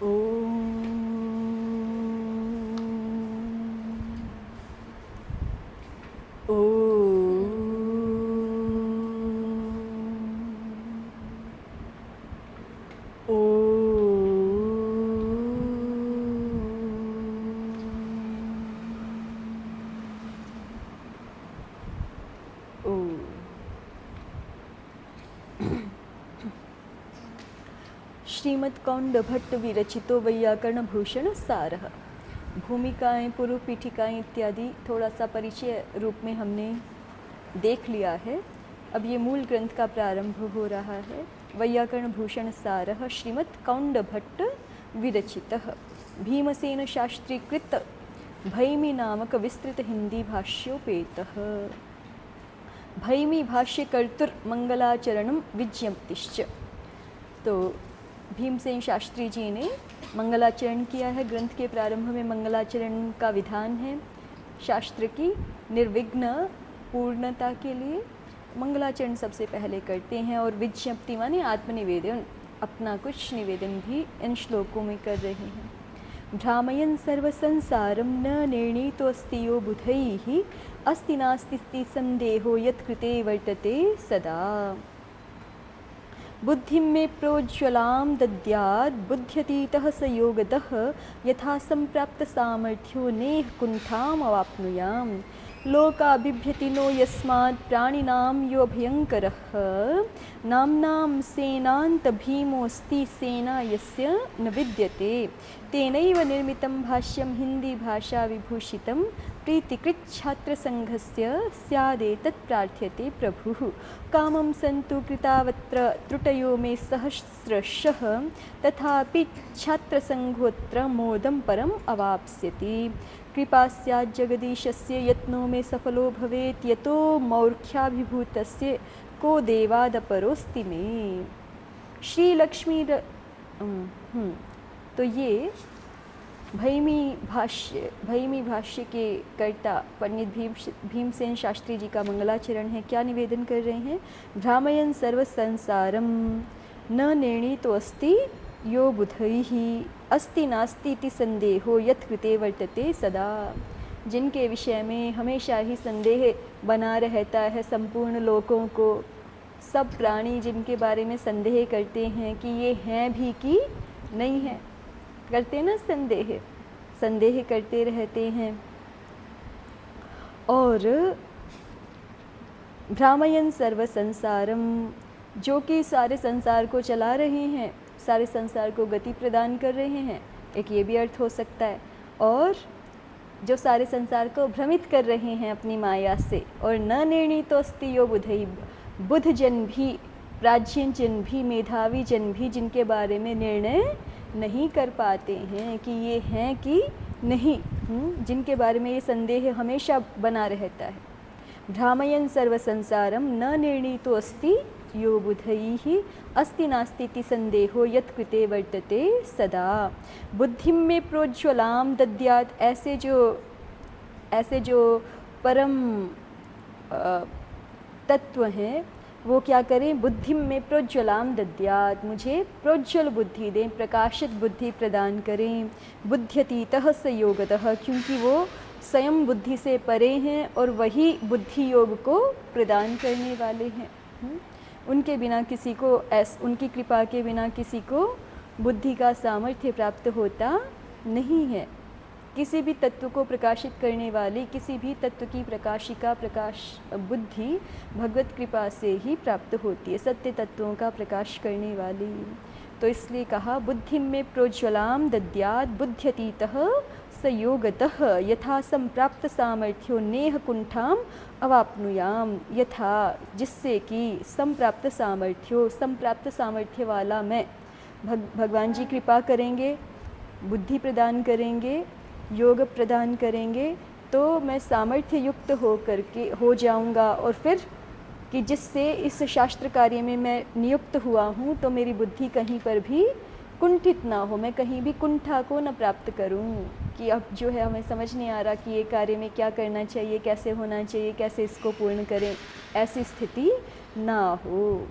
ओम श्रीमद्कौंड भट्ट विरचितो वैयाकरण भूषण सारः। भूमिकाएं, पूर्व पीठिकाएं इत्यादि थोड़ा सा परिचय रूप में हमने देख लिया है। अब ये मूल ग्रंथ का प्रारंभ हो रहा है। वैयाकरण भूषण सारः श्रीमद्कौंड भट्ट विरचितः भीमसेन शास्त्रीकृत भैमी नामक विस्तृत हिंदी भाष्योपेतः। भैमी भाष्य कर्तुर मंगलाचरणम विज्ञप्तिश्च। तो भीमसेन शास्त्री जी ने मंगलाचरण किया है। ग्रंथ के प्रारंभ में मंगलाचरण का विधान है। शास्त्र की निर्विघ्न पूर्णता के लिए मंगलाचरण सबसे पहले करते हैं और विज्ञप्ति माने आत्मनिवेदन, अपना कुछ निवेदन भी इन श्लोकों में कर रहे हैं। भ्रामयन् सर्वसंसारं न निर्णीतोऽस्ति यो बुधैः अस्ति नास्ति संदेहो यत्कृते वर्तते सदा। बुद्धिं मे प्रोज्ज्वलां दद्यात् बुद्ध्यतीतः स योगतः यथा सम्प्राप्त सामर्थ्यो नेह कुण्ठाम् अवाप्नुयाम्। लोकाबिभ्यतिनो यस्मात् प्राणिनां यो भयङ्करः नाम्नां सेनान्त भीमोऽस्ति सेना यस्य न विद्यते। तेनैव निर्मितं भाष्यं हिंदी भाषा विभूषितं प्रीतिकृत छात्र संघस्य स्यादेतत् प्रार्थ्यते प्रभुः। कामं सन्तु कृतावत्र त्रुटयो मे सहस्रशः तथापि छात्र संघोत्र मोदं परम् अवाप्स्यति। कृपा स्यात् जगदीशस्य यत्नो मे सफलो भवेत् यतो मौर्ख्याभिभूतस्य को देवादपरोस्ति मे। श्री लक्ष्मी तो ये भैमी भाष्य के कर्ता पंडित भीमसेन शास्त्री जी का मंगलाचरण है। क्या निवेदन कर रहे हैं? भ्रामयन् सर्व संसारम न निर्णीतो अस्ति यो बुधैः अस्ति नास्ति इति संदेहो यत्कृते वर्तते सदा। जिनके विषय में हमेशा ही संदेह बना रहता है संपूर्ण लोकों को, सब प्राणी जिनके बारे में संदेह करते हैं कि ये हैं भी कि नहीं है, करते ना संदेह करते रहते हैं। और भ्रामयन् सर्व संसारम, जो कि सारे संसार को चला रहे हैं, सारे संसार को गति प्रदान कर रहे हैं, एक ये भी अर्थ हो सकता है। और जो सारे संसार को भ्रमित कर रहे हैं अपनी माया से। और न निर्णीतोऽस्ति यो बुधैः, बुध जन भी, प्राचीन जन भी, मेधावी जन भी जिनके बारे में निर्णय नहीं कर पाते हैं कि ये हैं कि नहीं, जिनके बारे में ये संदेह हमेशा बना रहता है। भ्रामयन् सर्व संसारम न निर्णीतो अस्ति यो बुधैः अस्ति नास्ति इति संदेहो यत्कृते वर्तते सदा। बुद्धिं मे प्रोज्ज्वलां दद्यात्, ऐसे जो परम तत्व हैं वो क्या करें? बुद्धि में प्रोज्वलाम दद्यात्, मुझे प्रोज्वल बुद्धि दें, प्रकाशित बुद्धि प्रदान करें। बुद्ध्यतीतः स योगतः, क्योंकि वो स्वयं बुद्धि से परे हैं और वही बुद्धि योग को प्रदान करने वाले हैं। उनके बिना किसी को, उनकी कृपा के बिना किसी को बुद्धि का सामर्थ्य प्राप्त होता नहीं है। किसी भी तत्व को प्रकाशित करने वाली, किसी भी तत्व की प्रकाशिका, प्रकाश बुद्धि भगवत कृपा से ही प्राप्त होती है, सत्य तत्वों का प्रकाश करने वाली। तो इसलिए कहा बुद्धि में प्रोज्वलाम दद्यात् बुद्ध्यतीतः स योगतः यथा संप्राप्त सामर्थ्यो नेह कुंठाम अवाप्नुयाम। यथा, जिससे कि संप्राप्त सामर्थ्य वाला मैं, भगवान जी कृपा करेंगे, बुद्धि प्रदान करेंगे, योग प्रदान करेंगे, तो मैं सामर्थ्य युक्त हो जाऊंगा। और फिर कि जिससे इस शास्त्र कार्य में मैं नियुक्त हुआ हूँ तो मेरी बुद्धि कहीं पर भी कुंठित ना हो, मैं कहीं भी कुंठा को न प्राप्त करूँ कि अब जो है हमें समझ नहीं आ रहा कि ये कार्य में क्या करना चाहिए, कैसे होना चाहिए, कैसे इसको पूर्ण करें, ऐसी स्थिति ना हो।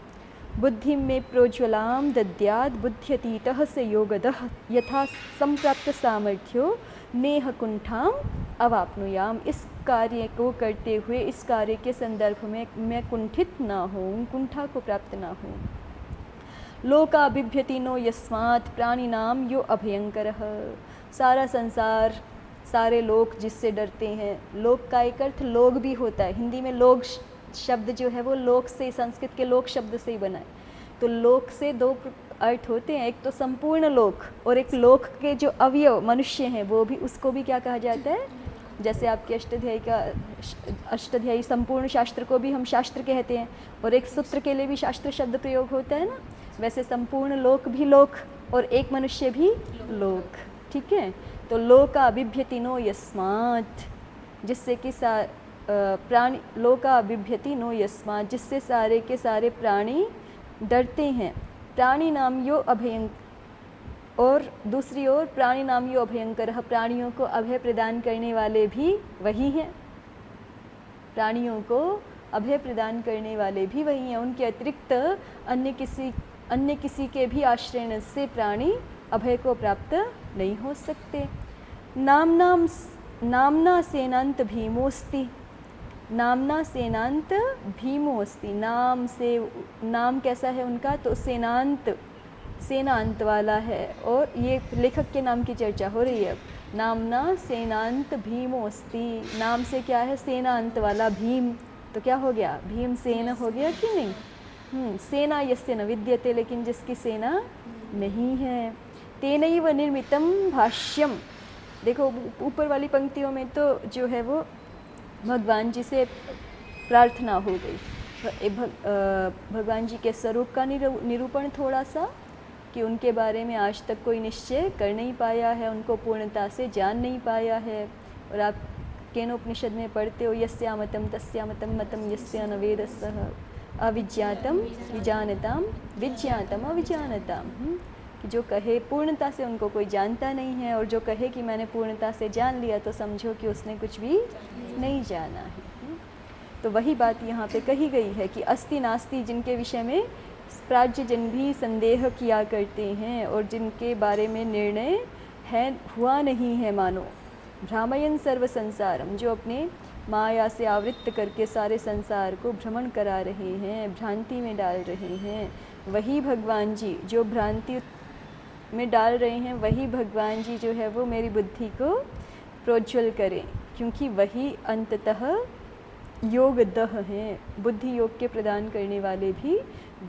बुद्धि में प्रोज्वलाम दद्यात् बुद्ध्यतीतः स योगदः यथा संप्राप्त सामर्थ्यो नेह कुंठाम अवाप्नुयाम। इस कार्य को करते हुए, इस कार्य के संदर्भ में मैं कुंठित ना हूँ, कुंठा को प्राप्त ना हूँ। लोका बिभ्यति नो यस्मात् प्राणिनाम यो अभयंकरः। सारा संसार, सारे लोग जिससे डरते हैं। लोक का एक अर्थ लोग भी होता है। हिंदी में लोग शब्द जो है वो लोक से, संस्कृत के लोक शब्द से ही बना है। तो लोक से दो अर्थ होते हैं, एक तो संपूर्ण लोक और एक लोक के जो अवयव मनुष्य हैं वो भी, उसको भी क्या कहा जाता है। जैसे आपके अष्टाध्यायी संपूर्ण शास्त्र को भी हम शास्त्र कहते हैं, और एक सूत्र के लिए भी शास्त्र शब्द प्रयोग होता है ना। वैसे संपूर्ण लोक भी लोक और एक मनुष्य भी लोक, ठीक है। तो लोका बिभ्यति नो यस्मात्, जिससे कि प्राणी, लोका बिभ्यति नो यस्मात्, जिससे सारे के सारे प्राणी डरते हैं। प्राणी नाम यो अभयंकर, और दूसरी ओर प्राणी नाम यो अभयंकर, प्राणियों को अभय प्रदान करने वाले भी वही हैं। प्राणियों को अभय प्रदान करने वाले भी वही हैं। उनके अतिरिक्त अन्य किसी के भी आश्रय से प्राणी अभय को प्राप्त नहीं हो सकते। नामना सेनांत भीमोस्ति, नामना सेनांत भीमोस्ति। नाम से, नाम कैसा है उनका, तो सेनांत, सेना अंत वाला है। और ये लेखक के नाम की चर्चा हो रही है। नामना सेनांत भीमोस्ति, नाम से क्या है, सेना अंत वाला भीम। तो क्या हो गया, भीमसेन हो गया कि नहीं। सेना यस्य न विद्यते, लेकिन जिसकी सेना नहीं है। तेनैव निर्मितम भाष्यम। देखो ऊपर वाली पंक्तियों में तो जो है वो भगवान जी से प्रार्थना हो गई, भगवान जी के स्वरूप का निरूपण थोड़ा सा, कि उनके बारे में आज तक कोई निश्चय कर नहीं पाया है, उनको पूर्णता से जान नहीं पाया है। और आप केनोपनिषद में पढ़ते हो, यस्यामतं तस्यामतं मतं यस्य न वेदसः अविज्ञातम विजानताम विज्ञातम अविजानताम। कि जो कहे पूर्णता से उनको कोई जानता नहीं है, और जो कहे कि मैंने पूर्णता से जान लिया, तो समझो कि उसने कुछ भी नहीं जाना है। तो वही बात यहाँ पे कही गई है कि अस्ति नास्ति, जिनके विषय में प्राज्य जन भी संदेह किया करते हैं और जिनके बारे में निर्णय है हुआ नहीं है, मानो भ्रामयन सर्व संसारम, जो अपने माया से आवृत्त करके सारे संसार को भ्रमण करा रहे हैं, भ्रांति में डाल रहे हैं। वही भगवान जी जो भ्रांति में डाल रहे हैं, वही भगवान जी जो है वो मेरी बुद्धि को प्रोज्वल करें, क्योंकि वही अंततः योगदः हैं। बुद्धि योग के प्रदान करने वाले भी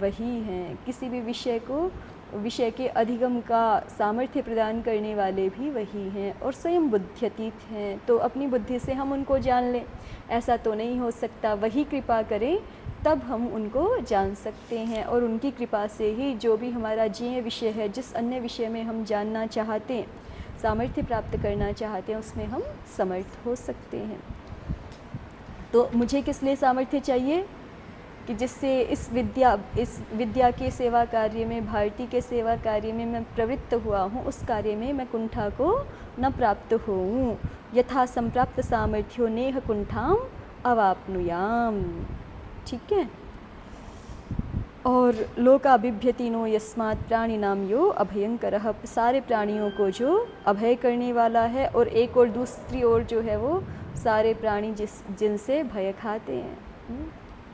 वही हैं। किसी भी विषय के अधिगम का सामर्थ्य प्रदान करने वाले भी वही हैं, और स्वयं बुद्ध्यतीत हैं। तो अपनी बुद्धि से हम उनको जान लें, ऐसा तो नहीं हो सकता। वही कृपा करें तब हम उनको जान सकते हैं, और उनकी कृपा से ही जो भी हमारा जीय विषय है, जिस अन्य विषय में हम जानना चाहते हैं, सामर्थ्य प्राप्त करना चाहते हैं, उसमें हम समर्थ हो सकते हैं। तो मुझे किस लिए सामर्थ्य चाहिए, कि जिससे इस विद्या के सेवा कार्य में, भारती के सेवा कार्य में मैं प्रवृत्त हुआ हूँ, उस कार्य में मैं कुंठा को न प्राप्त होऊँ। यथा संप्राप्त सामर्थ्यो नेह कुंठाम अवाप्नुयाम। ठीक है। और लोका बिभ्यति नो यस्मात् प्राणिनाम यो अभयंकरः, सारे प्राणियों को जो अभय करने वाला है, और एक और दूसरी ओर जो है वो सारे प्राणी जिनसे भय खाते हैं।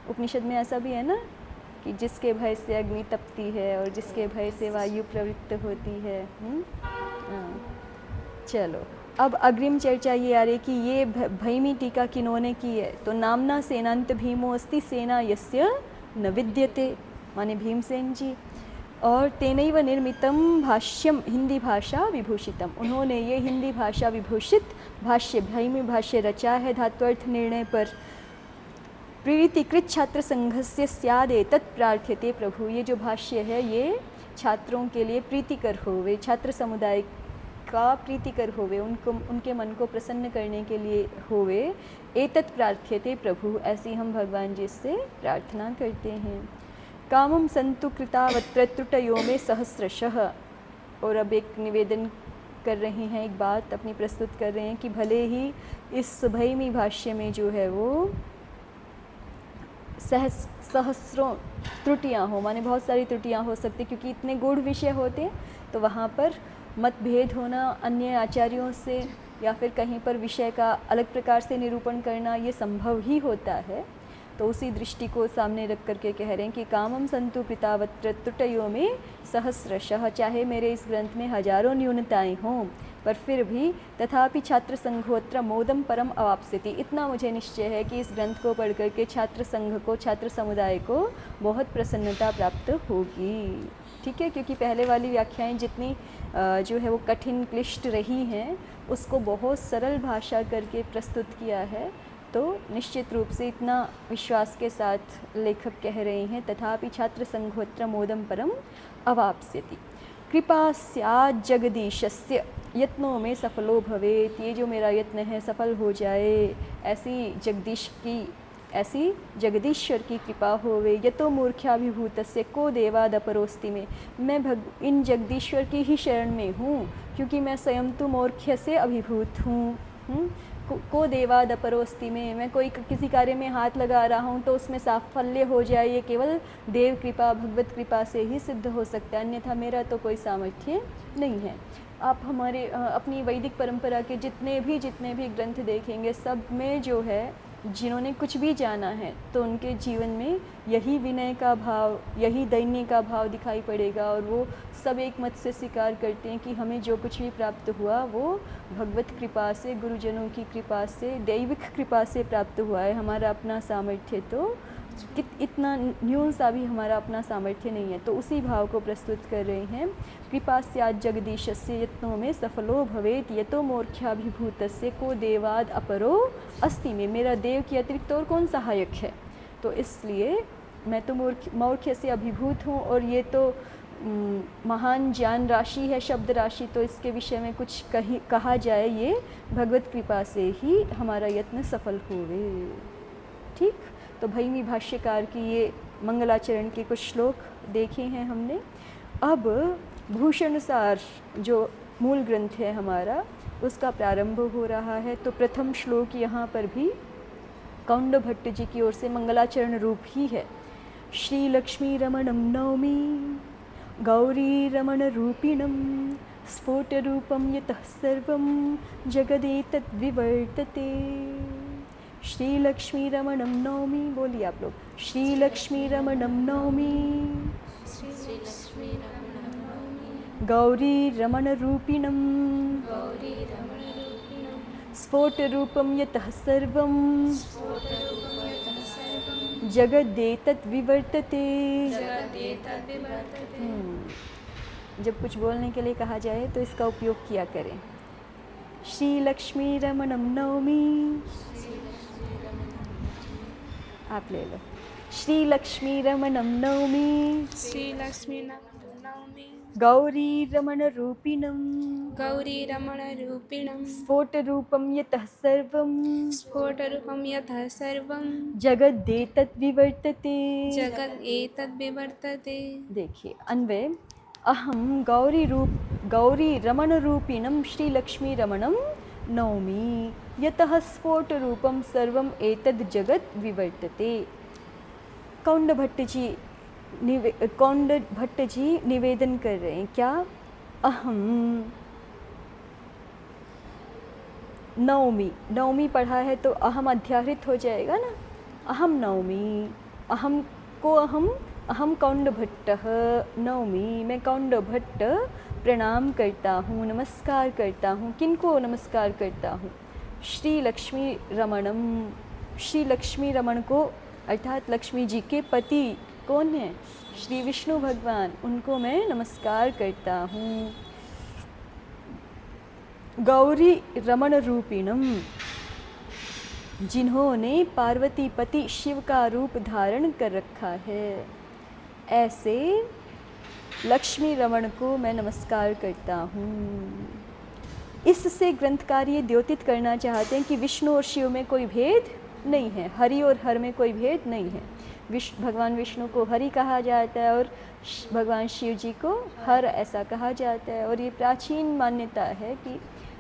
उपनिषद में ऐसा भी है ना, कि जिसके भय से अग्नि तपती है और जिसके भय से वायु प्रवृत्त होती है। चलो अब अग्रिम चर्चा ये आ रही कि ये भयमी टीका किन्होंने की है। तो नामना सेनांत भीमो अस्ति, सेना यस्य न विद्यते, माने भीमसेन जी। और तेनैव निर्मितम भाष्यम, हिंदी भाषा विभूषितम, उन्होंने ये हिंदी भाषा विभूषित भाष्य, भयमी भाष्य रचा है धात्वर्थ निर्णय पर। प्रीतिकृत छात्र संघस्य स्यादेतत् प्रार्थ्यते प्रभु, ये जो भाष्य है ये छात्रों के लिए प्रीतिकर होवे, छात्र समुदाय का प्रीतिकर होवे, उनके मन को प्रसन्न करने के लिए होवे। एतत् प्रार्थ्यते प्रभु, ऐसी हम भगवान जी से प्रार्थना करते हैं। कामम संतु कृतावत्र त्रुटयो में सहस्रशः। और अब एक निवेदन कर रहे हैं, एक बात अपनी प्रस्तुत कर रहे हैं कि भले ही इस भयमी भाष्य में जो है वो सहस्रों त्रुटियाँ हो, माने बहुत सारी त्रुटियाँ हो सकती, क्योंकि इतने गूढ़ विषय होते हैं, तो वहाँ पर मतभेद होना अन्य आचार्यों से या फिर कहीं पर विषय का अलग प्रकार से निरूपण करना ये संभव ही होता है। तो उसी दृष्टि को सामने रख करके कह रहे हैं कि कामम संतु पितावत्र त्रुटयो में सहस्रशः, चाहे मेरे इस ग्रंथ में हजारों न्यूनताएं हों, पर फिर भी तथापि छात्र संघोत्र मोदम परम अवाप्स्यति, इतना मुझे निश्चय है कि इस ग्रंथ को पढ़ करके छात्र संघ को, छात्र समुदाय को बहुत प्रसन्नता प्राप्त होगी। ठीक है, क्योंकि पहले वाली व्याख्याएं जितनी जो है वो कठिन क्लिष्ट रही हैं, उसको बहुत सरल भाषा करके प्रस्तुत किया है। तो निश्चित रूप से इतना विश्वास के साथ लेखक कह रहे हैं तथापि छात्र संघोत्र मोदम परम अवाप्स्यति, कृपा स्यात् जगदीशस्य यत्नों में सफलो भवेत, ये जो मेरा यत्न है सफल हो जाए, ऐसी जगदीश्वर की कृपा होवे। यतो मूर्ख्याभिभूतस्य को देवादपरोस्ति में, मैं इन जगदीश्वर की ही शरण में हूँ, क्योंकि मैं स्वयं तो मूर्ख्य से अभिभूत हूँ। को देवादपरोस्ति में, मैं कोई किसी कार्य में हाथ लगा रहा हूँ तो उसमें साफल्य हो जाए, ये केवल देव कृपा, भगवत कृपा से ही सिद्ध हो सकता है, अन्यथा मेरा तो कोई सामर्थ्य नहीं है। आप हमारे अपनी वैदिक परंपरा के जितने भी ग्रंथ देखेंगे, सब में जो है जिन्होंने कुछ भी जाना है तो उनके जीवन में यही विनय का भाव, यही दैन्य का भाव दिखाई पड़ेगा, और वो सब एक मत से स्वीकार करते हैं कि हमें जो कुछ भी प्राप्त हुआ वो भगवत कृपा से, गुरुजनों की कृपा से, दैविक कृपा से प्राप्त हुआ है। हमारा अपना सामर्थ्य तो इतना न्यून सा भी हमारा अपना सामर्थ्य नहीं है। तो उसी भाव को प्रस्तुत कर रहे हैं। कृपा स्यात् जगदीशस्य यत्नों में सफलो भवेत, यतो मूर्ख्याभिभूतस्य को देवाद अपरो अस्ति में, मेरा देव के अतिरिक्त और कौन सहायक है। तो इसलिए मैं तो मूर्ख्य से अभिभूत हूँ, और ये तो महान ज्ञान राशि है, शब्द राशि, तो इसके विषय में कुछ कहा जाए, ये भगवत कृपा से ही हमारा यत्न सफल होवे। ठीक, तो भैमी भाष्यकार की ये मंगलाचरण के कुछ श्लोक देखे हैं हमने। अब भूषणसार जो मूल ग्रंथ है हमारा, उसका प्रारंभ हो रहा है। तो प्रथम श्लोक यहाँ पर भी कौंड भट्ट जी की ओर से मंगलाचरण रूप ही है। श्री लक्ष्मी रमणम नौमी गौरी रमण रूपिणम स्फोट रूपम यतः सर्वं जगदेतद् विवर्तते। श्री लक्ष्मी रमणम नौमी, बोलिए आप लोग, श्री लक्ष्मी रमणम नौमी गौरी रमण रूपिणम स्फोट रूपम यतः सर्वं जगदेतद् विवर्तते। जब कुछ बोलने के लिए कहा जाए तो इसका उपयोग किया करें। श्री लक्ष्मी रमणम नौमी, आप ले लो। श्री लक्ष्मी रमणम नौमी, श्री लक्ष्मी नवमी गौरी रमण रूपिणम गौरी रमण रूपिणम स्फोट रूपम यतः सर्वं स्फोट रूपम यतः सर्वं जगदेतद् विवर्तते। जगद एतद् विवर्तते। देखिए अन्वय, अहम गौरी रमण रूपिणम श्री लक्ष्मी रमणम नौमी यतः स्फोट रूपम सर्वम एतद् जगत विवर्तते। कौंड भट्ट जी निवेदन कर रहे हैं क्या? अहम नौमी पढ़ा है तो अहम अध्याहृत हो जाएगा ना। अहम नौमी, अहम कौंड भट्ट नौमी, मैं कौंड भट्ट प्रणाम करता हूँ, नमस्कार करता हूँ। किनको नमस्कार करता हूँ? श्री लक्ष्मी रमणम, श्री लक्ष्मी रमण को, अर्थात लक्ष्मी जी के पति कौन है? श्री विष्णु भगवान, उनको मैं नमस्कार करता हूँ। गौरी रमण रूपिणम, जिन्होंने पार्वती पति शिव का रूप धारण कर रखा है, ऐसे लक्ष्मी रमण को मैं नमस्कार करता हूँ। इससे ग्रंथकार ये द्योतित करना चाहते हैं कि विष्णु और शिव में कोई भेद नहीं है, हरि और हर में कोई भेद नहीं है। भगवान विष्णु को हरि कहा जाता है और भगवान शिव जी को हर ऐसा कहा जाता है। और ये प्राचीन मान्यता है कि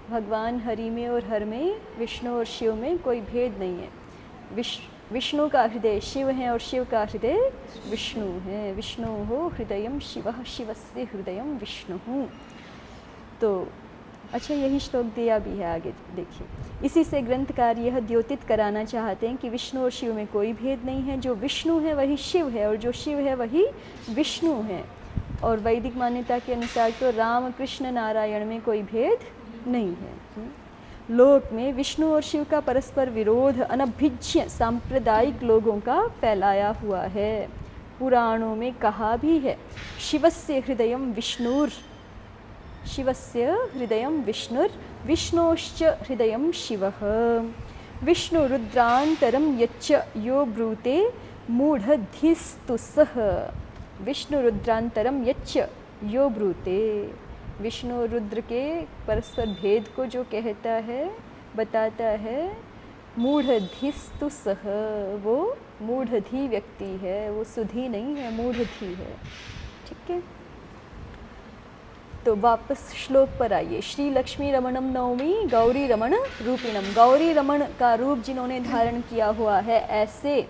भगवान हरि में और हर में, विष्णु और शिव में कोई भेद नहीं है। विष्णु का हृदय शिव है और शिव का हृदय विष्णु है। विष्णु हो हृदयम शिवः शिवस्य हृदयम विष्णु। तो अच्छा, यही श्लोक दिया भी है, आगे देखिए। इसी से ग्रंथकार यह द्योतित कराना चाहते हैं कि विष्णु और शिव में कोई भेद नहीं है। जो विष्णु है वही शिव है और जो शिव है वही विष्णु है। और वैदिक मान्यता के अनुसार तो राम कृष्ण नारायण में कोई भेद नहीं है। लोक में विष्णु और शिव का परस्पर विरोध अनभिज्ञ सांप्रदायिक लोगों का फैलाया हुआ है। पुराणों में कहा भी है, शिवस्य हृदयं विष्णुर, शिवस्य हृदयं विष्णुर, विष्णोश्च हृदयं शिवः। विष्णु रुद्रांतरं यच्च यो ब्रूते मूढ़धिस्तु सः। विष्णु रुद्रांतरम यच्च यो ब्रूते। विष्णु रुद्र के परस्पर भेद को जो कहता है, बताता है, मूढ़धिस्तु सः, वो मूढ़धि व्यक्ति है, वो सुधी नहीं है, मूढ़धि है। ठीक है, तो वापस श्लोक पर आइए। श्री लक्ष्मी रमणम नवमी गौरी रमण रूपिणम। गौरी रमण का रूप जिन्होंने धारण किया हुआ है, ऐसे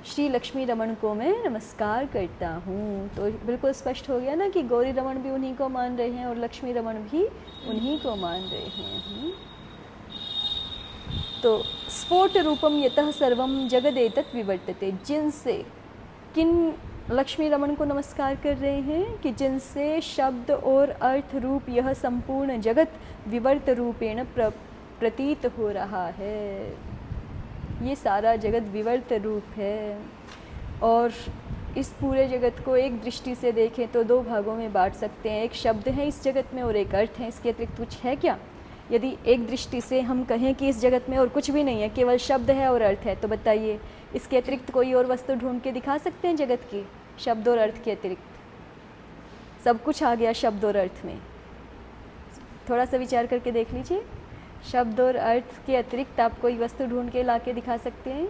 श्री लक्ष्मी रमण को मैं नमस्कार करता हूँ। तो बिल्कुल स्पष्ट हो गया ना कि गौरी रमण भी उन्हीं को मान रहे हैं और लक्ष्मी रमण भी उन्हीं को मान रहे हैं। तो स्फोट रूपम यतः सर्वम जगदेतत् विवर्तते। जिनसे, किन लक्ष्मी रमण को नमस्कार कर रहे हैं कि जिनसे शब्द और अर्थ रूप यह संपूर्ण जगत विवर्त रूपेण प्रतीत हो रहा है। ये सारा जगत विवर्त रूप है। और इस पूरे जगत को एक दृष्टि से देखें तो दो भागों में बांट सकते हैं। एक शब्द है इस जगत में और एक अर्थ है। इसके अतिरिक्त कुछ है क्या? यदि एक दृष्टि से हम कहें कि इस जगत में और कुछ भी नहीं है, केवल शब्द है और अर्थ है, तो बताइए इसके अतिरिक्त कोई और वस्तु ढूंढ के दिखा सकते हैं जगत की? शब्द और अर्थ के अतिरिक्त सब कुछ आ गया शब्द और अर्थ में। थोड़ा सा विचार करके देख लीजिए, शब्द और अर्थ के अतिरिक्त आप कोई वस्तु ढूंढ के ला के दिखा सकते हैं?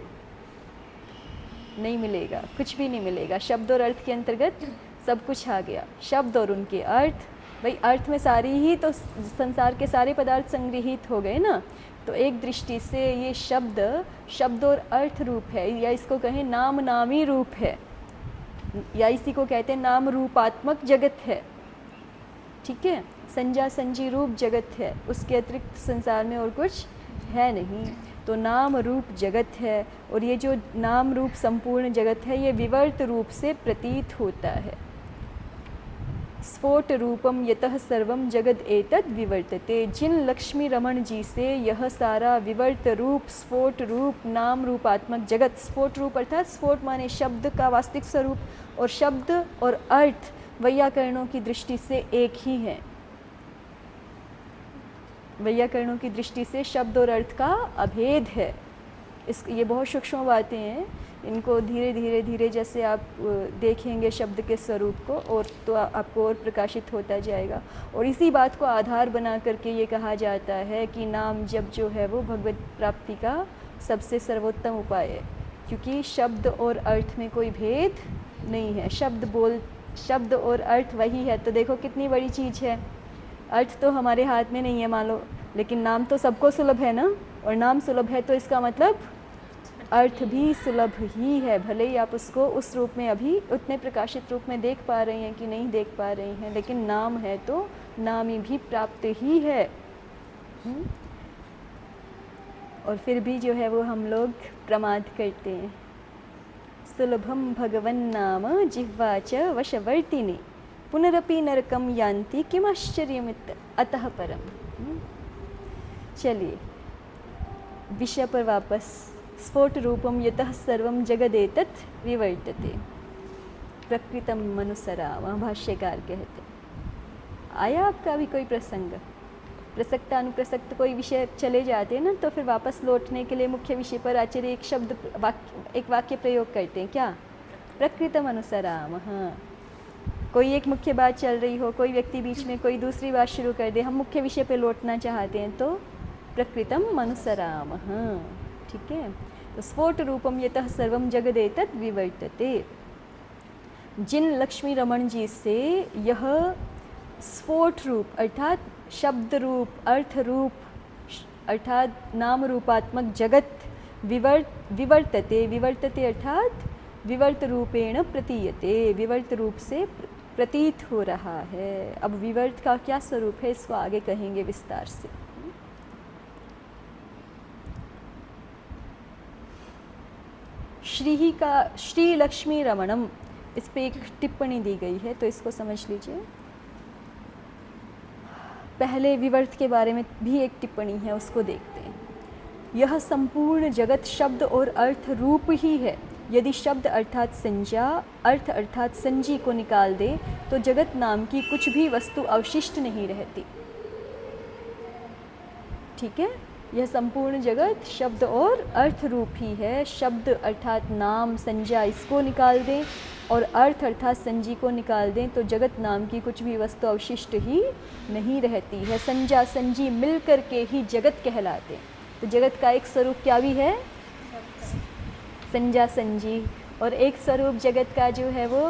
नहीं मिलेगा, कुछ भी नहीं मिलेगा। शब्द और अर्थ के अंतर्गत सब कुछ आ गया। शब्द और उनके अर्थ, भाई अर्थ में सारी ही तो संसार के सारे पदार्थ संग्रहित हो गए ना। तो एक दृष्टि से ये शब्द और अर्थ रूप है, या इसको कहें नाम नामी रूप है, या इसी को कहते हैं नाम रूपात्मक जगत है। ठीक है, संजा संजी रूप जगत है, उसके अतिरिक्त संसार में और कुछ है नहीं। तो नाम रूप जगत है, और ये जो नाम रूप संपूर्ण जगत है ये विवर्त रूप से प्रतीत होता है। स्फोट रूपम यतः सर्वम जगद एतद विवर्तते। जिन लक्ष्मी रमण जी से यह सारा विवर्त रूप, स्फोट रूप, नाम रूपात्मक जगत, स्फोट रूप अर्थात स्फोट माने शब्द का वास्तविक स्वरूप, और शब्द और अर्थ वैयाकरणों की दृष्टि से एक ही है। वैयाकरणों की दृष्टि से शब्द और अर्थ का अभेद है। ये बहुत सूक्ष्म बातें हैं, इनको धीरे धीरे धीरे जैसे आप देखेंगे शब्द के स्वरूप को, और तो आपको और प्रकाशित होता जाएगा। और इसी बात को आधार बना करके ये कहा जाता है कि नाम जप जो है वो भगवत प्राप्ति का सबसे सर्वोत्तम उपाय है, क्योंकि शब्द और अर्थ में कोई भेद नहीं है। शब्द और अर्थ वही है। तो देखो कितनी बड़ी चीज़ है। अर्थ तो हमारे हाथ में नहीं है मान लो, लेकिन नाम तो सबको सुलभ है ना, और नाम सुलभ है तो इसका मतलब अर्थ भी सुलभ ही है। भले ही आप उसको उस रूप में अभी उतने प्रकाशित रूप में देख पा रही हैं कि नहीं देख पा रही हैं, लेकिन नाम है तो नामी भी प्राप्त ही है। और फिर भी जो है वो हम लोग प्रमाद करते हैं। सुलभम भगवन नाम जिह्वा च वशवर्तिनी पुनरपि नरकम यान्ति किमाश्चर्यमित अतः परम। चलिए विषय पर वापस। स्फोट रूपम यतः सर्वम जगदेतत् विवर्तते प्रकृतम मनुसराम, भाष्यकार कहते। आया आपका भी कोई प्रसंग? प्रसक्त अनुप्रसक्त कोई विषय चले जाते हैं ना, तो फिर वापस लौटने के लिए मुख्य विषय पर आचार्य एक वाक्य प्रयोग करते हैं। क्या? प्रकृतम अनुसराम। हाँ, कोई एक मुख्य बात चल रही हो, कोई व्यक्ति बीच में कोई दूसरी बात शुरू कर दे, हम मुख्य विषय पे लौटना चाहते हैं तो प्रकृतम अनुसराम। हाँ, ठीक है। तो स्फोट रूपम यतः सर्वम जगदेतत् विवर्तते। जिन लक्ष्मी रमण जी से यह स्फोट रूप अर्थात शब्द रूप, अर्थ रूप अर्थात नाम रूपात्मक जगत विवर्तते, विवर्तते अर्थात विवर्त रूपेण प्रतीयते, विवर्त रूप से प्रतीत हो रहा है। अब विवर्त का क्या स्वरूप है इसको आगे कहेंगे विस्तार से। श्री लक्ष्मी रमणम, इस पे एक टिप्पणी दी गई है तो इसको समझ लीजिए। पहले विवर्त के बारे में भी एक टिप्पणी है, उसको देखते हैं। यह संपूर्ण जगत शब्द और अर्थ रूप ही है। यदि शब्द अर्थात संज्ञा, अर्थ अर्थात संजी को निकाल दे तो जगत नाम की कुछ भी वस्तु अवशिष्ट नहीं रहती। ठीक है, यह संपूर्ण जगत शब्द और अर्थ रूप ही है। शब्द अर्थात नाम, संज्ञा इसको निकाल दें और अर्थ अर्थात संजी को निकाल दें तो जगत नाम की कुछ भी वस्तु अवशिष्ट ही नहीं रहती है। संज्ञा संजी मिल कर के ही जगत कहलाते हैं। तो जगत का एक स्वरूप क्या भी है? संज्ञा संजी। और एक स्वरूप जगत का जो है वो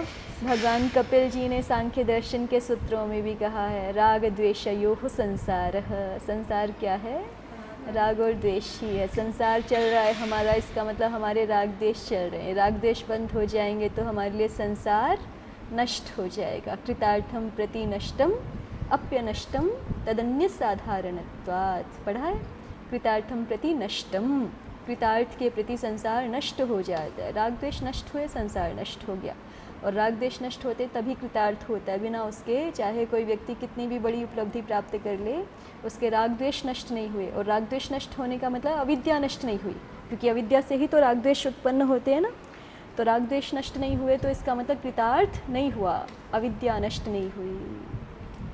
भगवान कपिल जी ने सांख्य दर्शन के सूत्रों में भी कहा है, राग द्वेषयोः संसारः। संसार क्या है? राग और द्वेष ही है। संसार चल रहा है हमारा, इसका मतलब हमारे राग द्वेष चल रहे हैं। राग द्वेष बंद हो जाएंगे तो हमारे लिए संसार नष्ट हो जाएगा। कृतार्थम प्रति नष्टम अप्यनष्टम तदन्य साधारणत्वात्। पढ़ा है? कृतार्थम प्रति नष्टम, कृतार्थ के प्रति संसार नष्ट हो जाता है। राग द्वेष नष्ट हुए संसार नष्ट हो गया, और राग द्वेष नष्ट होते तभी कृतार्थ होता है। बिना उसके चाहे कोई व्यक्ति कितनी भी बड़ी उपलब्धि प्राप्त कर ले, उसके राग द्वेष नष्ट नहीं हुए। और राग द्वेष नष्ट होने का मतलब अविद्या नष्ट नहीं हुई, क्योंकि अविद्या से ही तो राग द्वेष उत्पन्न होते हैं ना। तो राग द्वेष नष्ट नहीं हुए तो इसका मतलब कृतार्थ नहीं हुआ, अविद्या नष्ट नहीं हुई,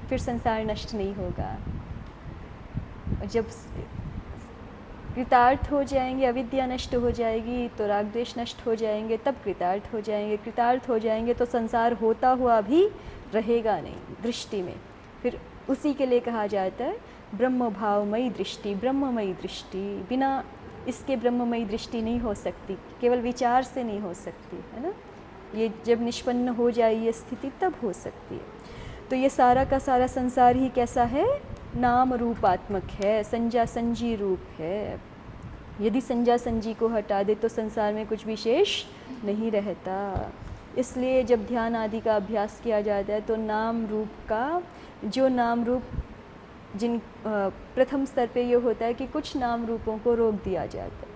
फिर संसार नष्ट नहीं होगा। और जब कृतार्थ हो जाएंगे, अविद्या नष्ट हो जाएगी, तो राग द्वेष नष्ट हो जाएंगे, तब कृतार्थ हो जाएंगे। कृतार्थ हो जाएंगे तो संसार होता हुआ भी रहेगा नहीं दृष्टि में। फिर उसी के लिए कहा जाता है ब्रह्म भावमयी दृष्टि, ब्रह्ममयी दृष्टि। बिना इसके ब्रह्ममयी दृष्टि नहीं हो सकती, केवल विचार से नहीं हो सकती, है ना। ये जब निष्पन्न हो जाए ये स्थिति तब हो सकती है। तो ये सारा का सारा संसार ही कैसा है? नाम रूपात्मक है, संज्ञा संजी रूप है। यदि संज्ञा संजी को हटा दे तो संसार में कुछ विशेष नहीं रहता। इसलिए जब ध्यान आदि का अभ्यास किया जाता है तो नाम रूप का, जो नाम रूप जिन प्रथम स्तर पे ये होता है कि कुछ नाम रूपों को रोक दिया जाता है।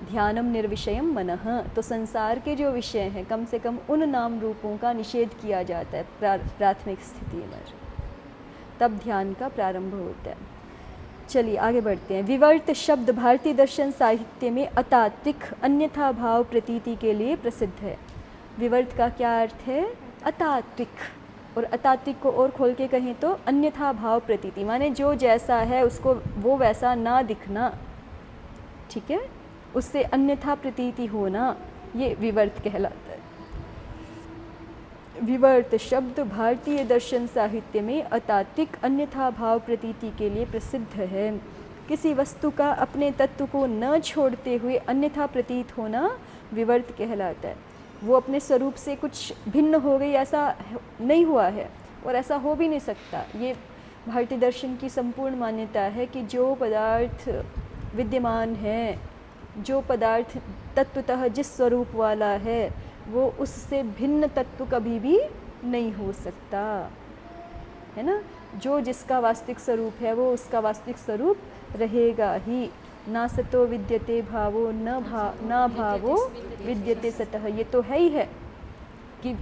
ध्यानम निर्विषयम मनः, तो संसार के जो विषय हैं कम से कम उन नाम रूपों का निषेध किया जाता है प्राथमिक स्थिति में, तब ध्यान का प्रारंभ होता है। चलिए आगे बढ़ते हैं। विवर्त शब्द भारतीय दर्शन साहित्य में अतात्विक अन्यथा भाव प्रतीति के लिए प्रसिद्ध है। विवर्त का क्या अर्थ है? अतात्विक। और अतात्विक को और खोल के कहें तो अन्यथा भाव प्रतीति, माने जो जैसा है उसको वो वैसा ना दिखना, ठीक है, उससे अन्यथा प्रतीति होना, ये विवर्त कहलाता है। विवर्त शब्द भारतीय दर्शन साहित्य में अतात्विक अन्यथा भाव प्रतीति के लिए प्रसिद्ध है। किसी वस्तु का अपने तत्व को न छोड़ते हुए अन्यथा प्रतीत होना विवर्त कहलाता है। वो अपने स्वरूप से कुछ भिन्न हो गई ऐसा नहीं हुआ है, और ऐसा हो भी नहीं सकता। ये भारतीय दर्शन की संपूर्ण मान्यता है कि जो पदार्थ विद्यमान है, जो पदार्थ तत्वतः जिस स्वरूप वाला है, वो उससे भिन्न तत्व कभी भी नहीं हो सकता, है ना। जो जिसका वास्तविक स्वरूप है वो उसका वास्तविक स्वरूप रहेगा ही। ना सतो विद्यते भावो न भावो विद्यते सतः। ये तो है ही है कि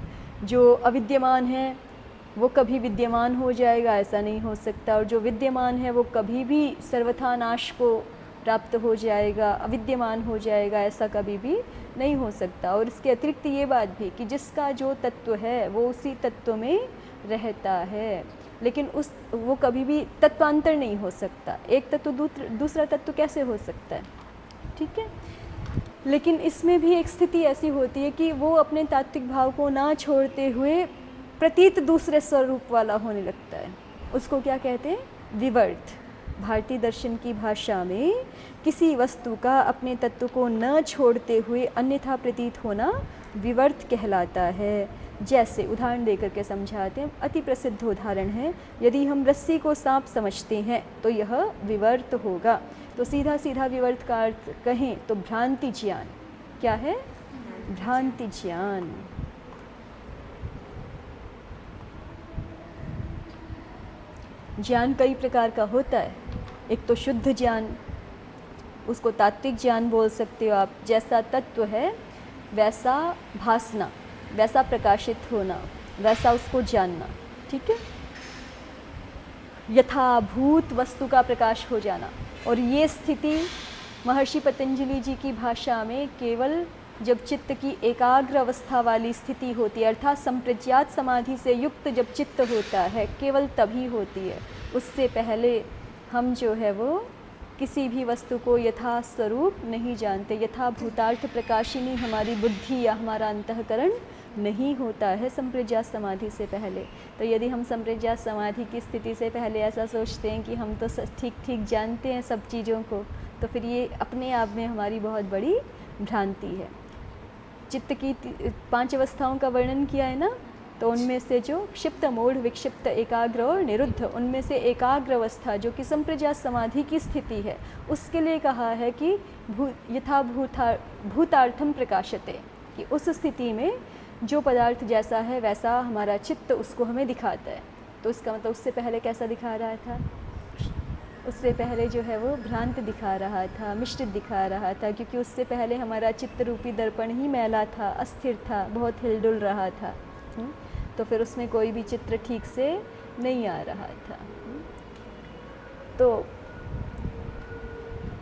जो अविद्यमान है वो कभी विद्यमान हो जाएगा, ऐसा नहीं हो सकता। और जो विद्यमान है वो कभी भी सर्वथा नाश को प्राप्त हो जाएगा, अविद्यमान हो जाएगा, ऐसा कभी भी नहीं हो सकता। और इसके अतिरिक्त ये बात भी कि जिसका जो तत्व है वो उसी तत्व में रहता है, लेकिन वो कभी भी तत्वांतर नहीं हो सकता। एक तत्व दूसरा तत्व कैसे हो सकता है, ठीक है। लेकिन इसमें भी एक स्थिति ऐसी होती है कि वो अपने तात्विक भाव को ना छोड़ते हुए प्रतीत दूसरे स्वरूप वाला होने लगता है। उसको क्या कहते हैं? विवर्त। भारतीय दर्शन की भाषा में किसी वस्तु का अपने तत्व को न छोड़ते हुए अन्यथा प्रतीत होना विवर्त कहलाता है। जैसे उदाहरण देकर के समझाते हैं। अति प्रसिद्ध उदाहरण है, यदि हम रस्सी को सांप समझते हैं तो यह विवर्त होगा। तो सीधा सीधा विवर्त का अर्थ कहें तो भ्रांति ज्ञान। क्या है? भ्रांति ज्ञान। ज्ञान कई प्रकार का होता है। एक तो शुद्ध ज्ञान, उसको तात्विक ज्ञान बोल सकते हो आप। जैसा तत्व है वैसा भासना, वैसा प्रकाशित होना, वैसा उसको जानना। ठीक है, यथाभूत वस्तु का प्रकाश हो जाना। और ये स्थिति महर्षि पतंजलि जी की भाषा में केवल जब चित्त की एकाग्र अवस्था वाली स्थिति होती है, अर्थात संप्रज्ञात समाधि से युक्त जब चित्त होता है, केवल तभी होती है। उससे पहले हम जो है वो किसी भी वस्तु को यथा स्वरूप नहीं जानते। यथा भूतार्थ प्रकाशिनी हमारी बुद्धि या हमारा अंतःकरण नहीं होता है संप्रज्ञात समाधि से पहले। तो यदि हम संप्रज्ञात समाधि की स्थिति से पहले ऐसा सोचते हैं कि हम तो ठीक ठीक जानते हैं सब चीज़ों को, तो फिर ये अपने आप में हमारी बहुत बड़ी भ्रांति है। चित्त की 5 अवस्थाओं का वर्णन किया है ना, तो उनमें से जो क्षिप्त, मूढ़, विक्षिप्त, एकाग्र और निरुद्ध, उनमें से एकाग्र अवस्था जो कि संप्रज्ञात समाधि की स्थिति है, उसके लिए कहा है कि यथा भूतार्थम प्रकाशते, कि उस स्थिति में जो पदार्थ जैसा है वैसा हमारा चित्त उसको हमें दिखाता है। तो उसका मतलब उससे पहले कैसा दिखा रहा था? उससे पहले जो है वो भ्रांत दिखा रहा था, मिश्रित दिखा रहा था, क्योंकि उससे पहले हमारा चित्त रूपी दर्पण ही मैला था, अस्थिर था, बहुत हिलडुल रहा था। तो फिर उसमें कोई भी चित्र ठीक से नहीं आ रहा था। तो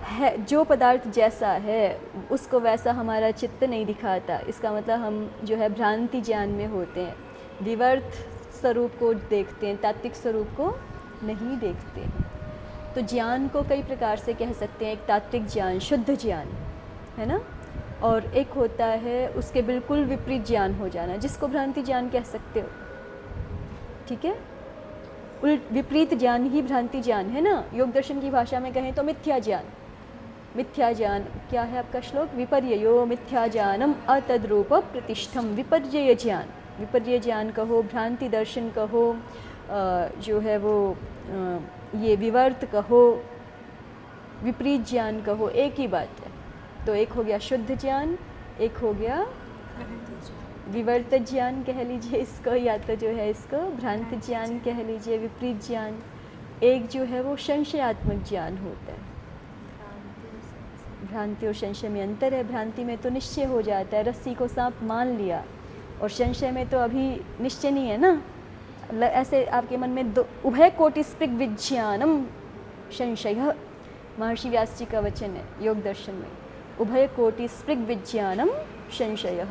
है जो पदार्थ जैसा है उसको वैसा हमारा चित्त नहीं दिखाता। इसका मतलब हम जो है भ्रांति ज्ञान में होते हैं, विवर्त स्वरूप को देखते हैं, तात्विक स्वरूप को नहीं देखते हैं। तो ज्ञान को कई प्रकार से कह सकते हैं। एक तात्विक ज्ञान, शुद्ध ज्ञान है ना, और एक होता है उसके बिल्कुल विपरीत ज्ञान हो जाना, जिसको भ्रांति ज्ञान कह सकते हो। ठीक है, विपरीत ज्ञान ही भ्रांति ज्ञान है ना। योग दर्शन की भाषा में कहें तो मिथ्या ज्ञान। मिथ्या ज्ञान क्या है आपका श्लोक? विपर्ययो मिथ्या ज्ञानम अतद्रूप प्रतिष्ठम। विपर्यय ज्ञान, विपर्यय ज्ञान कहो, भ्रांति दर्शन कहो, जो है वो ये विवर्त कहो, विपरीत ज्ञान कहो, एक ही बात है। तो एक हो गया शुद्ध ज्ञान, एक हो गया विवर्त ज्ञान कह लीजिए इसको, या तो जो है इसको भ्रांति ज्ञान कह लीजिए, विपरीत ज्ञान। एक जो है वो संशयात्मक ज्ञान होता है। भ्रांति और संशय में अंतर है। भ्रांति में तो निश्चय हो जाता है, रस्सी को सांप मान लिया, और संशय में तो अभी निश्चय नहीं है ना। ऐसे आपके मन में दो उभय कोटि स्पृग विज्ञानम संशय, महर्षि व्यास जी का वचन है योग दर्शन में। उभय कोटि स्पृग विज्ञानम संशय,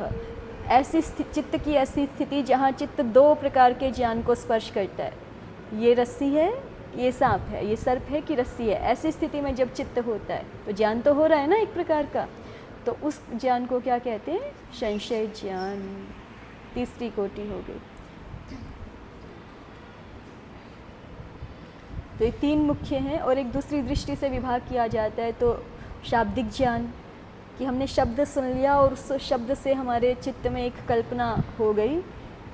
ऐसी चित्त की ऐसी स्थिति जहाँ चित्त 2 प्रकार के ज्ञान को स्पर्श करता है। ये रस्सी है, ये सांप है, ये सर्प है कि रस्सी है। ऐसी स्थिति में जब चित्त होता है तो ज्ञान तो हो रहा है ना एक प्रकार का, तो उस ज्ञान को क्या कहते हैं? संशय ज्ञान। तीसरी कोटि हो गई। तो ये 3 मुख्य हैं, और एक दूसरी दृष्टि से विभाग किया जाता है। तो शाब्दिक ज्ञान, कि हमने शब्द सुन लिया और उस शब्द से हमारे चित्त में एक कल्पना हो गई,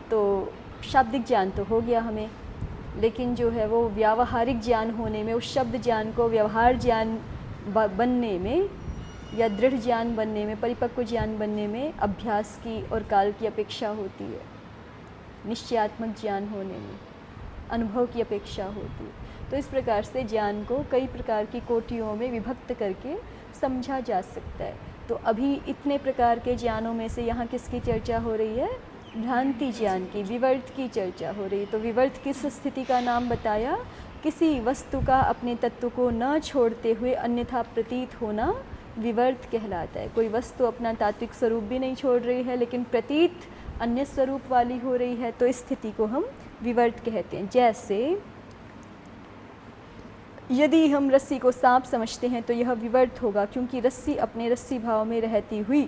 तो शाब्दिक ज्ञान तो हो गया हमें। लेकिन जो है वो व्यावहारिक ज्ञान होने में, उस शब्द ज्ञान को व्यवहार ज्ञान बनने में या दृढ़ ज्ञान बनने में, परिपक्व ज्ञान बनने में अभ्यास की और काल की अपेक्षा होती है। निश्चयात्मक ज्ञान होने में अनुभव की अपेक्षा होती है। तो इस प्रकार से ज्ञान को कई प्रकार की कोटियों में विभक्त करके समझा जा सकता है। तो अभी इतने प्रकार के ज्ञानों में से यहाँ किसकी चर्चा हो रही है? भ्रांति ज्ञान की, विवर्त की चर्चा हो रही है। तो विवर्त किस स्थिति का नाम बताया? किसी वस्तु का अपने तत्व को न छोड़ते हुए अन्यथा प्रतीत होना विवर्त कहलाता है। कोई वस्तु अपना तात्विक स्वरूप भी नहीं छोड़ रही है, लेकिन प्रतीत अन्य स्वरूप वाली हो रही है, तो इस स्थिति को हम विवर्त कहते हैं। जैसे यदि हम रस्सी को सांप समझते हैं तो यह विवर्त होगा, क्योंकि रस्सी अपने रस्सी भाव में रहती हुई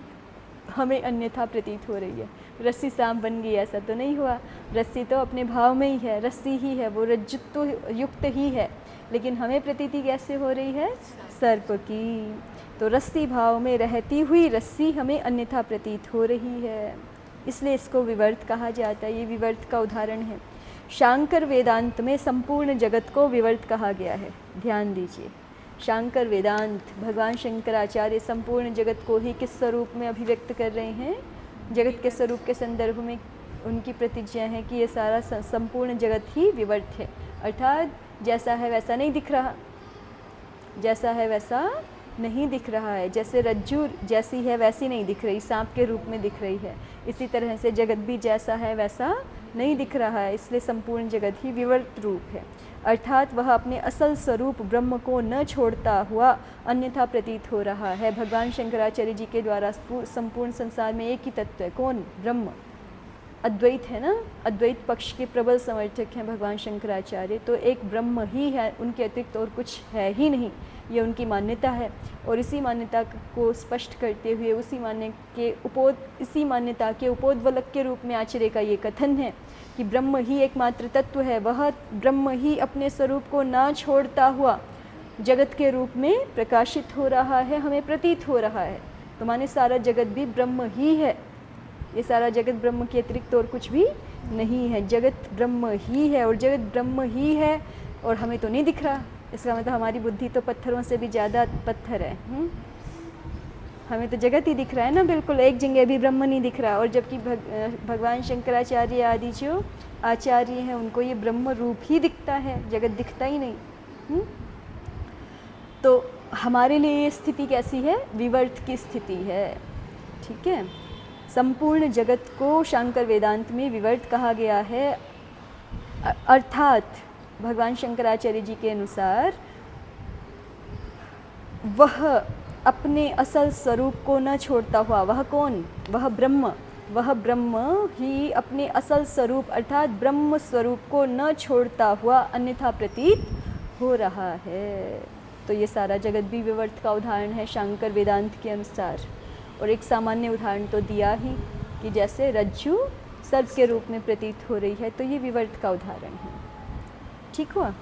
हमें अन्यथा प्रतीत हो रही है। रस्सी सांप बन गई ऐसा तो नहीं हुआ, रस्सी तो अपने भाव में ही है, रस्सी ही है, वो रज्जुत्व युक्त ही है, लेकिन हमें प्रतीति कैसे हो रही है? सर्प की। तो रस्सी भाव में रहती हुई रस्सी हमें अन्यथा प्रतीत हो रही है। इसलिए इसको विवर्त कहा जाता है। ये विवर्त का उदाहरण है। शांकर वेदांत में संपूर्ण जगत को विवर्त कहा गया है। ध्यान दीजिए, शांकर वेदांत, भगवान शंकराचार्य संपूर्ण जगत को ही किस स्वरूप में अभिव्यक्त कर रहे हैं? जगत के स्वरूप के संदर्भ में उनकी प्रतिज्ञा है कि ये सारा संपूर्ण जगत ही विवर्त है, अर्थात जैसा है वैसा नहीं दिख रहा, जैसा है वैसा नहीं दिख रहा है। जैसे रज्जू जैसी है वैसी नहीं दिख रही, सांप के रूप में दिख रही है, इसी तरह से जगत भी जैसा है वैसा नहीं दिख रहा है, इसलिए संपूर्ण जगत ही विवर्त रूप है, अर्थात वह अपने असल स्वरूप ब्रह्म को न छोड़ता हुआ अन्यथा प्रतीत हो रहा है। भगवान शंकराचार्य जी के द्वारा संपूर्ण संसार में एक ही तत्व है, कौन? ब्रह्म। अद्वैत है ना, अद्वैत पक्ष के प्रबल समर्थक हैं भगवान शंकराचार्य, तो एक ब्रह्म ही है, उनके अतिरिक्त और कुछ है ही नहीं, ये उनकी मान्यता है। और इसी मान्यता को स्पष्ट करते हुए इसी मान्यता के उपोद्वलक के रूप में आचार्य का ये कथन है कि ब्रह्म ही एकमात्र तत्व है, वह ब्रह्म ही अपने स्वरूप को ना छोड़ता हुआ जगत के रूप में प्रकाशित हो रहा है, हमें प्रतीत हो रहा है। तो माने सारा जगत भी ब्रह्म ही है, ये सारा जगत ब्रह्म के अतिरिक्त और कुछ भी नहीं है, जगत ब्रह्म ही है। और जगत ब्रह्म ही है और हमें तो नहीं दिख रहा, इसका मतलब हमारी बुद्धि तो पत्थरों से भी ज़्यादा पत्थर है। हमें तो जगत ही दिख रहा है ना, बिल्कुल एक जगह भी ब्रह्म नहीं दिख रहा। और जबकि भगवान शंकराचार्य आदि जो आचार्य हैं उनको ये ब्रह्म रूप ही दिखता है, जगत दिखता ही नहीं। तो हमारे लिए ये स्थिति कैसी है? विवर्त की स्थिति है, ठीक है। संपूर्ण जगत को शांकर वेदांत में विवर्त कहा गया है, अर्थात भगवान शंकराचार्य जी के अनुसार वह अपने असल स्वरूप को न छोड़ता हुआ, वह कौन? वह ब्रह्म ही अपने असल स्वरूप अर्थात ब्रह्म स्वरूप को न छोड़ता हुआ अन्यथा प्रतीत हो रहा है। तो ये सारा जगत भी विवर्त का उदाहरण है शांकर वेदांत के अनुसार। और एक सामान्य उदाहरण तो दिया ही कि जैसे रज्जू सर्प के रूप में प्रतीत हो रही है, तो ये विवर्त का उदाहरण है, ठीक हुआ।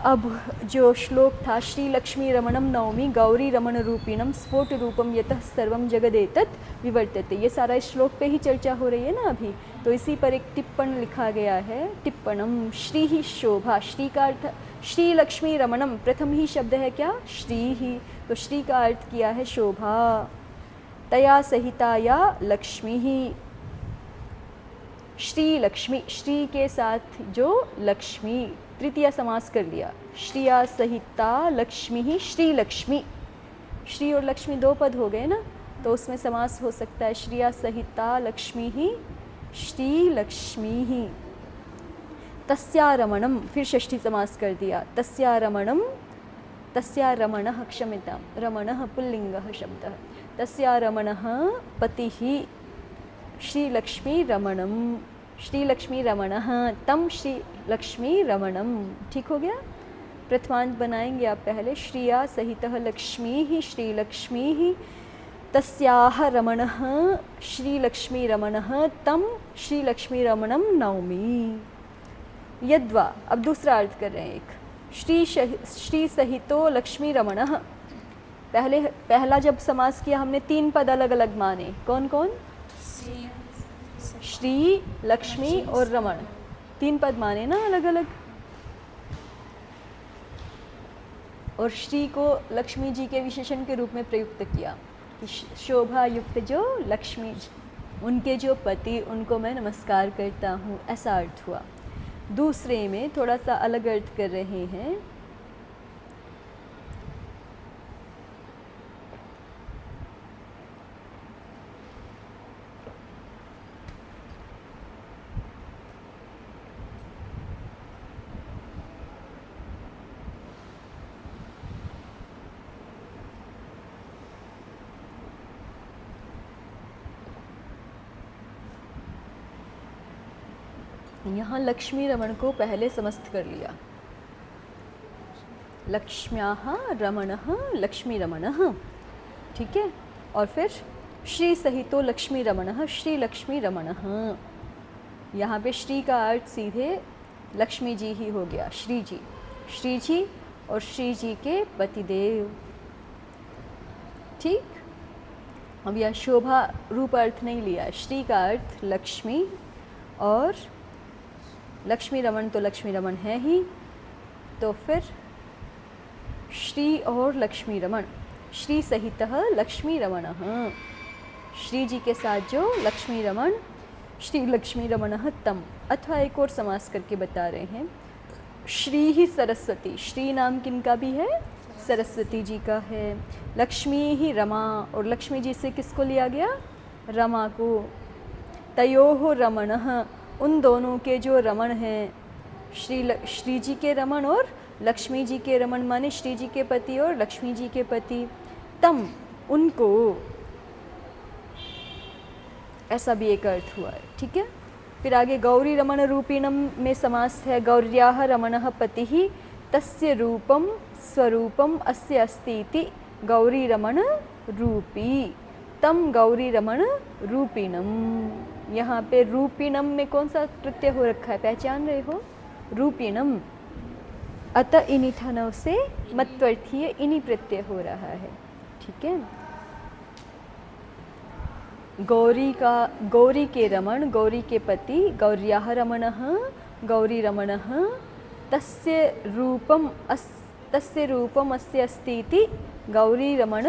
अब जो श्लोक था, श्री लक्ष्मी रमणम नवमी गौरी रमण रूपिणम स्फोट रूपम यतः सर्वम जगदेतत् विवर्तते, ये सारा इस श्लोक पे ही चर्चा हो रही है ना अभी। तो इसी पर एक टिप्पण लिखा गया है, टिप्पणम श्री ही शोभा, श्री का अर्थ श्री लक्ष्मी रमणम, प्रथम ही शब्द है क्या? श्री ही, तो श्री का अर्थ किया है शोभा, तया सहिता या लक्ष्मी ही, श्री लक्ष्मी, श्री के साथ जो लक्ष्मी, तृतीया समास कर लिया, श्रिया सहिता लक्ष्मी ही श्री लक्ष्मी। श्री और लक्ष्मी दो पद हो गए ना, तो उसमें समास हो सकता है श्रिया सहिता लक्ष्मी ही श्री लक्ष्मी ही। तस्या रमणम, फिर षष्ठी समास कर दिया, तस्या रमणम, तस्या रमणः, क्षम्यतां, रमणः पुल्लिंगः शब्दः, तस्या रमणः पतिः श्री लक्ष्मी रमणम, श्री लक्ष्मी रमणः तम श्री लक्ष्मी रमणम, ठीक हो गया। प्रथमांत बनाएंगे आप पहले, श्रिया सहितः लक्ष्मी ही श्री लक्ष्मी ही, तस्याह रमणः श्री लक्ष्मी रमणः तम श्री लक्ष्मी रमणम नौमी। यद्वा, अब दूसरा अर्थ कर रहे हैं एक, श्री सहितो लक्ष्मी रमणः। पहला जब समास किया हमने तीन पद अलग अलग माने, कौन कौन? श्री, लक्ष्मी और रमण, तीन पद माने ना अलग अलग। और श्री को लक्ष्मी जी के विशेषण के रूप में प्रयुक्त किया कि शोभा युक्त जो लक्ष्मी, उनके जो पति, उनको मैं नमस्कार करता हूँ, ऐसा अर्थ हुआ। दूसरे में थोड़ा सा अलग अर्थ कर रहे हैं, यहाँ लक्ष्मी रमण को पहले समस्त कर लिया, लक्ष्म्याः रमणः लक्ष्मी रमणः, ठीक है। और फिर श्री सहितो लक्ष्मी रमणः श्री लक्ष्मी रमणः, यहाँ पे श्री का अर्थ सीधे लक्ष्मी जी ही हो गया, श्री जी और श्री जी के पतिदेव, ठीक। अब यह शोभा रूप अर्थ नहीं लिया, श्री का अर्थ लक्ष्मी, और लक्ष्मी रमण तो लक्ष्मी रमण है ही, तो फिर श्री और लक्ष्मी रमण, श्री सहितः लक्ष्मी रमणः, श्री जी के साथ जो लक्ष्मी रमण, श्री लक्ष्मी रमणः तम। अथवा एक और समास करके बता रहे हैं, श्री ही सरस्वती, श्री नाम किनका भी है, सरस्वती जी का है। लक्ष्मी ही रमा, और लक्ष्मी जी से किसको लिया गया, रमा को। तयोः रमणः, उन दोनों के जो रमण हैं, श्री जी के रमण और लक्ष्मी जी के रमण, माने श्री जी के पति और लक्ष्मी जी के पति, तम उनको, ऐसा भी एक अर्थ हुआ है, ठीक है। फिर आगे गौरी रमण रूपिणम में समास है, गौर्याः रमणः पतिः तस्य रूपम स्वरूपम अस्य अस्ति इति गौरी रमण रूपी, तम गौरी रमण रूपिणम। यहाँ पे रूपिणम में कौन सा प्रत्यय हो रखा है, पहचान रहे हो, रूपिणम। अतः इन्हीं ठनव से मत्वर्थीय इन्हीं प्रत्यय हो रहा है, ठीक है। गौरी का, गौरी के रमण, गौरी के पति, गौर्याः रमणः, गौरी रमणः, तस्य रूपम अस्य अस्ति इति गौरी रमण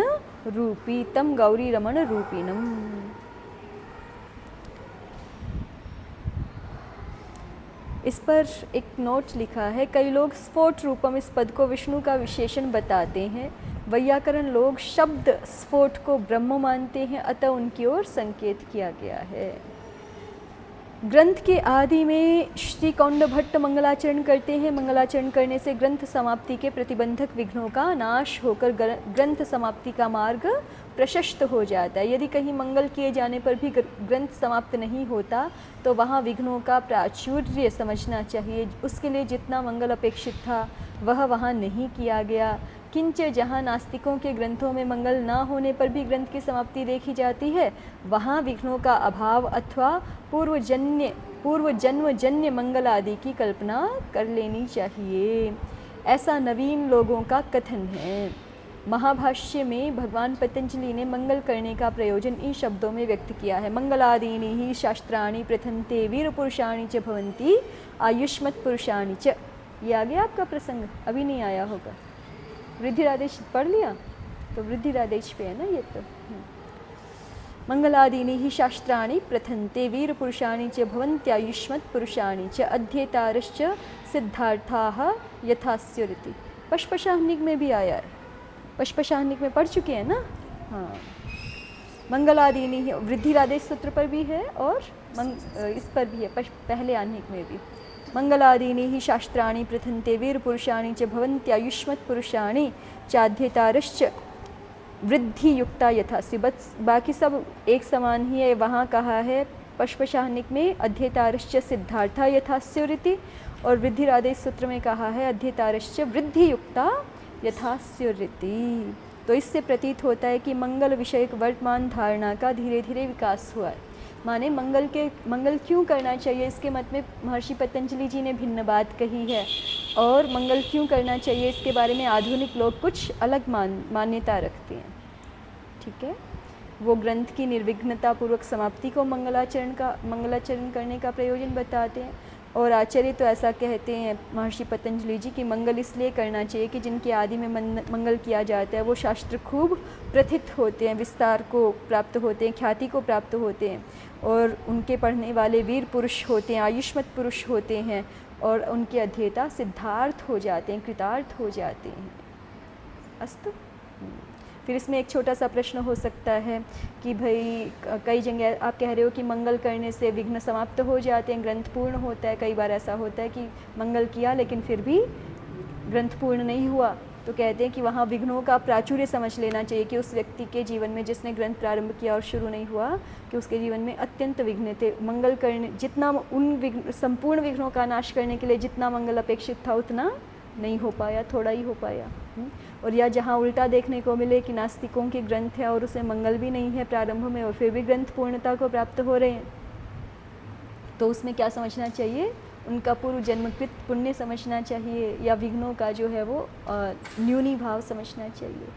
रूपी, तम गौरी रमण रूपिणम। इस पर एक नोट लिखा है, कई लोग स्फोट रूपम इस पद को विष्णु का विशेषण बताते हैं, वैयाकरण लोग शब्द स्फोट को ब्रह्म मानते हैं, अतः उनकी ओर संकेत किया गया है। ग्रंथ के आदि में श्री कौंड भट्ट मंगलाचरण करते हैं। मंगलाचरण करने से ग्रंथ समाप्ति के प्रतिबंधक विघ्नों का नाश होकर ग्रंथ समाप्ति का मार्ग प्रशस्त हो जाता है। यदि कहीं मंगल किए जाने पर भी ग्रंथ समाप्त नहीं होता तो वहाँ विघ्नों का प्राचुर्य समझना चाहिए। उसके लिए जितना मंगल अपेक्षित था वह वहाँ नहीं किया गया। किंच जहाँ नास्तिकों के ग्रंथों में मंगल न होने पर भी ग्रंथ की समाप्ति देखी जाती है, वहाँ विघ्नों का अभाव अथवा पूर्व जन्मजन्य मंगल आदि की कल्पना कर लेनी चाहिए, ऐसा नवीन लोगों का कथन है। महाभाष्य में भगवान पतंजलि ने मंगल करने का प्रयोजन इन शब्दों में व्यक्त किया है, मंगलादीनि ही शास्त्राणि प्रथन्ते वीर पुरुषाणि च भवन्ति आयुष्मत् पुरुषाणि च। ये आ गया आपका प्रसंग, अभी नहीं आया होगा। वृद्धिरादेश पढ़ लिया तो वृद्धिरादेश पे है ना ये तो। मंगलादीनि ही शास्त्राणि प्रथन्ते वीर पुरुषाणि च भवन्त्यायुष्मत् पुरुषाणि च अध्येतारश्च सिद्धार्थाः यथास्युरिति। पशपशाहनिक में भी आया है, पशपशाहनिक में पढ़ चुके हैं ना। हाँ, मंगलादीनि ही वृद्धिरादेश सूत्र पर भी है और इस पर भी है, पहले आह्निक में भी। मंगलादीनि ही शास्त्राणि प्रथन्ते वीर पुरुषाणि च भवन्त्यायुष्मत् पुरुषाणि चाध्येतारश्च वृद्धि युक्ता यथास्यु। बस बाकी सब एक समान ही है। वहाँ कहा है पशपशाहनिक में अध्येतारश्च सिद्धार्था यथास्युरिति, और वृद्धिरादेश सूत्र में कहा है अध्येतारश्च वृद्धि युक्ता यथास्युरिति। तो इससे प्रतीत होता है कि मंगल विषयक वर्तमान धारणा का धीरे धीरे विकास हुआ है। माने मंगल क्यों करना चाहिए, इसके मत में महर्षि पतंजलि जी ने भिन्न बात कही है, और मंगल क्यों करना चाहिए इसके बारे में आधुनिक लोग कुछ अलग मान्यता रखते हैं। ठीक है, वो ग्रंथ की निर्विघ्नता पूर्वक समाप्ति को मंगलाचरण करने का प्रयोजन बताते हैं, और आचार्य तो ऐसा कहते हैं महर्षि पतंजलि जी की मंगल इसलिए करना चाहिए कि जिनके आदि में मंगल किया जाता है वो शास्त्र खूब प्रथित होते हैं, विस्तार को प्राप्त होते हैं, ख्याति को प्राप्त होते हैं, और उनके पढ़ने वाले वीर पुरुष होते हैं, आयुष्मत पुरुष होते हैं, और उनके अध्येता सिद्धार्थ हो जाते हैं, कृतार्थ हो जाते हैं। अस्तु। फिर इसमें एक छोटा सा प्रश्न हो सकता है कि भाई कई जगह आप कह रहे हो कि मंगल करने से विघ्न समाप्त हो जाते हैं, ग्रंथ पूर्ण होता है। कई बार ऐसा होता है कि मंगल किया लेकिन फिर भी ग्रंथ पूर्ण नहीं हुआ, तो कहते हैं कि वहाँ विघ्नों का प्राचुर्य समझ लेना चाहिए कि उस व्यक्ति के जीवन में जिसने ग्रंथ प्रारंभ किया और शुरू नहीं हुआ कि उसके जीवन में अत्यंत विघ्न थे। मंगल करने जितना संपूर्ण विघ्नों का नाश करने के लिए जितना मंगल अपेक्षित था उतना नहीं हो पाया, थोड़ा ही हो पाया। और या जहाँ उल्टा देखने को मिले कि नास्तिकों के ग्रंथ है और उसमें मंगल भी नहीं है प्रारंभ में और फिर भी ग्रंथ पूर्णता को प्राप्त हो रहे हैं, तो उसमें क्या समझना चाहिए, उनका पूर्व जन्मकृत पुण्य समझना चाहिए, या विघ्नों का जो है वो न्यूनी भाव समझना चाहिए।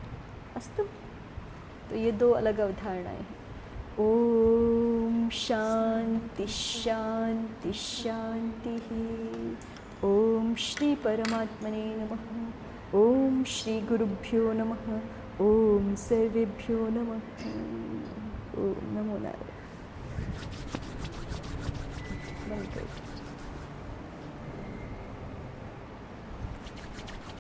अस्तु। तो ये दो अलग अवधारणाएं हैं। ओम शांति शांति शांति। ओम श्री परमात्मने नमः। ओम श्री गुरुभ्यो नमः। ओम सर्वेभ्यो नमः। ओम नमो नारायण। बंद करो।